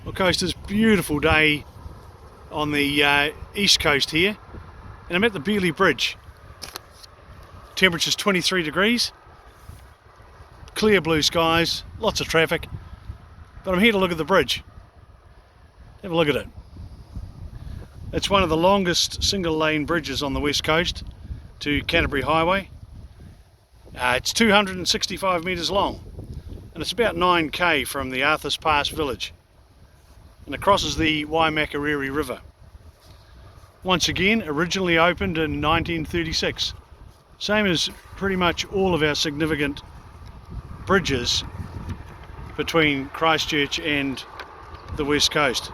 Well, coasters, beautiful day on the east coast here, and I'm at the Bealey Bridge. Temperature's 23 degrees, clear blue skies, lots of traffic, but I'm here to look at the bridge. Have a look at it. It's one of the longest single lane bridges on the west coast to Canterbury Highway. It's 265 metres long, and it's about 9k from the Arthur's Pass village, and it crosses the Waimakariri River. Once again, originally opened in 1936, same as pretty much all of our significant bridges between Christchurch and the west coast.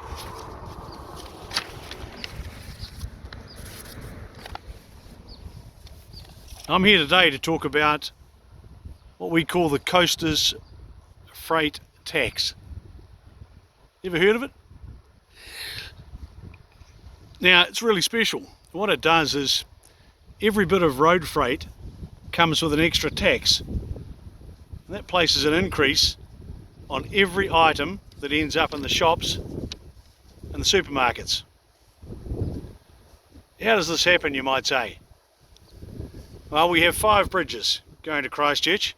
I'm here today to talk about what we call the Coasters Freight Tax. Ever heard of it? Now, it's really special. What it does is every bit of road freight comes with an extra tax. And that places an increase on every item that ends up in the shops and the supermarkets. How does this happen, you might say? Well, we have 5 bridges going to Christchurch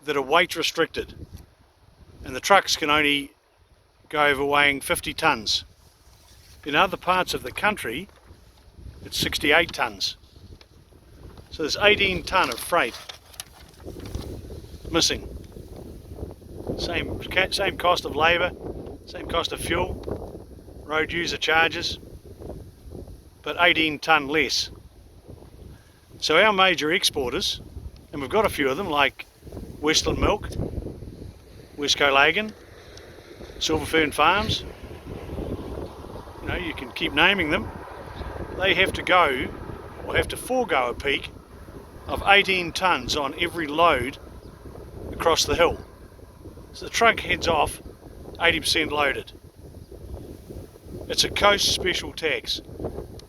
that are weight restricted, and the trucks can only go over weighing 50 tonnes. In other parts of the country, it's 68 tonnes. So there's 18 tonne of freight missing. Same cost of labour, same cost of fuel, road user charges, but 18 tonne less. So our major exporters, and we've got a few of them like Westland Milk, Westco Lagan, Silver Fern Farms, you can keep naming them, they have to go, or have to forego a peak of 18 tonnes on every load across the hill. So the truck heads off 80% loaded. It's a coast special tax,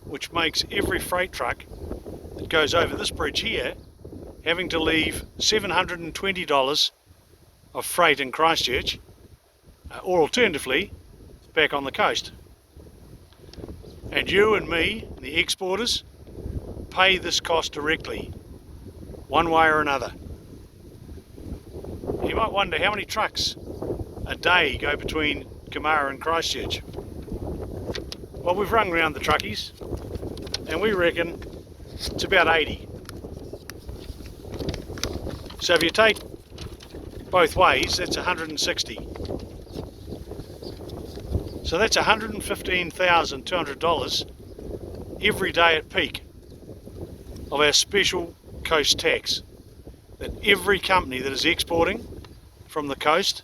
which makes every freight truck that goes over this bridge here having to leave $720 of freight in Christchurch, or alternatively back on the coast. And you and me, the exporters, pay this cost directly, one way or another. You might wonder how many trucks a day go between Gemara and Christchurch. Well, we've rung around the truckies and we reckon it's about 80. So if you take both ways, that's 160. So that's $115,200 every day at peak of our special coast tax that every company that is exporting from the coast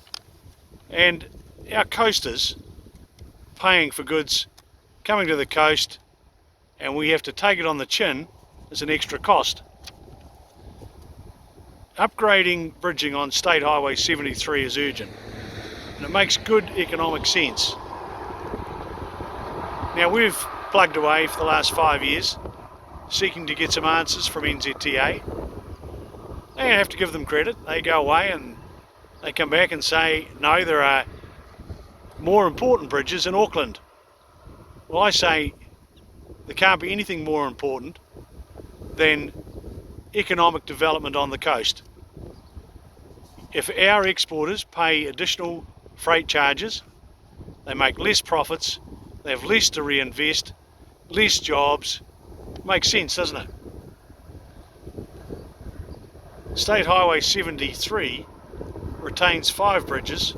and our coasters paying for goods coming to the coast, and we have to take it on the chin as an extra cost. Upgrading bridging on State Highway 73 is urgent, and it makes good economic sense. Now, we've plugged away for the last 5 years seeking to get some answers from NZTA. I have to give them credit. They go away and they come back and say, no, there are more important bridges in Auckland. Well, I say there can't be anything more important than economic development on the coast. If our exporters pay additional freight charges, they make less profits, they have less to reinvest, less jobs. Makes sense, doesn't it? State Highway 73 retains 5 bridges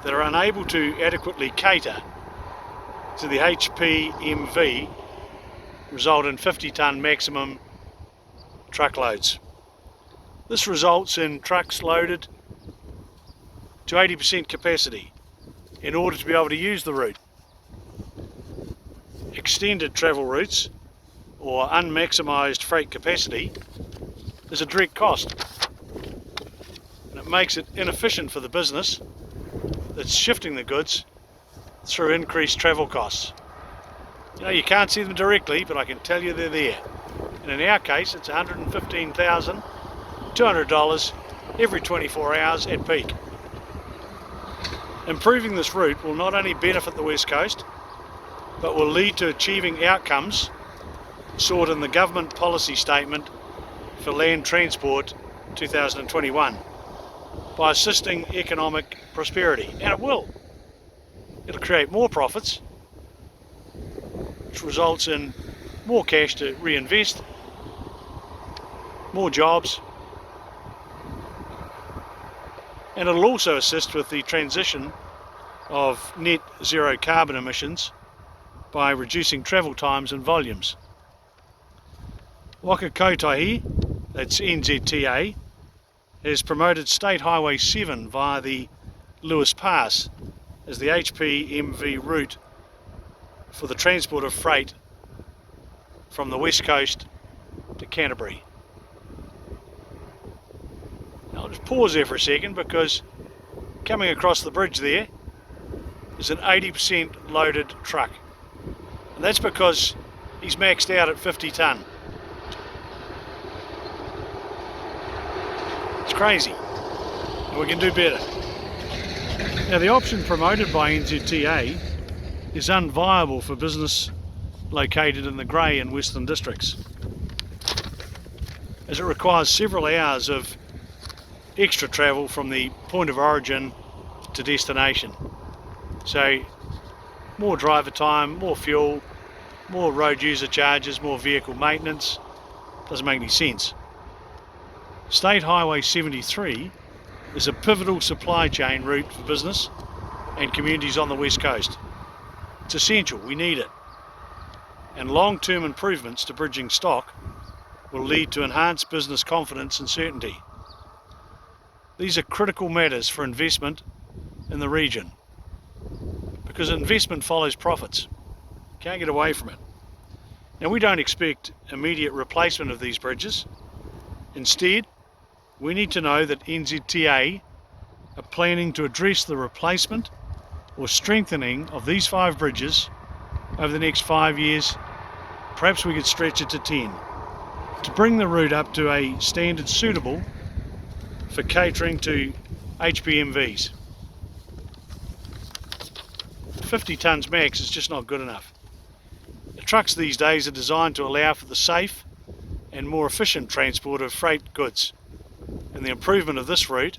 that are unable to adequately cater to the HPMV, result in 50 tonne maximum truckloads. This results in trucks loaded to 80% capacity in order to be able to use the route. Extended travel routes or unmaximised freight capacity is a direct cost, and it makes it inefficient for the business that's shifting the goods through increased travel costs. You can't see them directly, but I can tell you they're there, and in our case it's $115,200 every 24 hours at peak. Improving this route will not only benefit the West Coast, but will lead to achieving outcomes sought in the government policy statement for land transport 2021 by assisting economic prosperity. And it will. It'll create more profits, which results in more cash to reinvest, more jobs, and it'll also assist with the transition of net zero carbon emissions by reducing travel times and volumes. Waka Kotahi, that's NZTA, has promoted State Highway 7 via the Lewis Pass as the HPMV route for the transport of freight from the West Coast to Canterbury. Now I'll just pause there for a second, because coming across the bridge there is an 80% loaded truck, and that's because he's maxed out at 50 tonne. It's crazy, and we can do better. Now the option promoted by NZTA is unviable for business located in the Grey and Western districts, as it requires several hours of extra travel from the point of origin to destination. So more driver time, more fuel, more road user charges, more vehicle maintenance. Doesn't make any sense. State Highway 73 is a pivotal supply chain route for business and communities on the West Coast. It's essential, we need it. And long-term improvements to bridging stock will lead to enhanced business confidence and certainty. These are critical matters for investment in the region, because investment follows profits. Can't get away from it. Now we don't expect immediate replacement of these bridges. Instead, we need to know that NZTA are planning to address the replacement or strengthening of these 5 bridges over the next 5 years. Perhaps we could stretch it to 10, to bring the route up to a standard suitable for catering to HPMVs. 50 tonnes max is just not good enough. The trucks these days are designed to allow for the safe and more efficient transport of freight goods, and the improvement of this route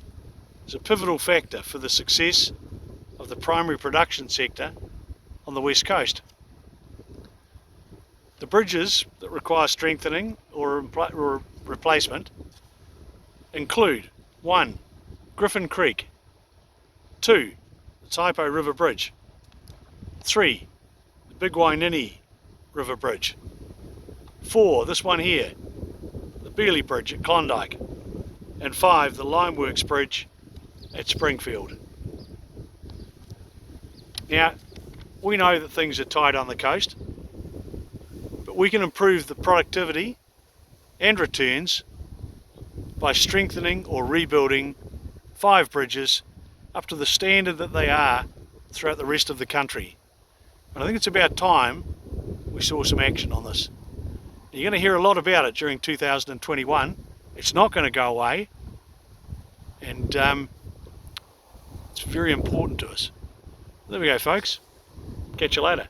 is a pivotal factor for the success of the primary production sector on the West Coast. The bridges that require strengthening or replacement include 1. Griffin Creek, 2. the Taipo River Bridge, 3. the Big Wainini River Bridge, 4. this one here, the Bealey Bridge at Klondike, and 5. the Limeworks Bridge at Springfield. Now, we know that things are tight on the coast, but we can improve the productivity and returns by strengthening or rebuilding 5 bridges up to the standard that they are throughout the rest of the country. And I think it's about time we saw some action on this. You're going to hear a lot about it during 2021. It's not going to go away, and it's very important to us. There we go, folks. Catch you later.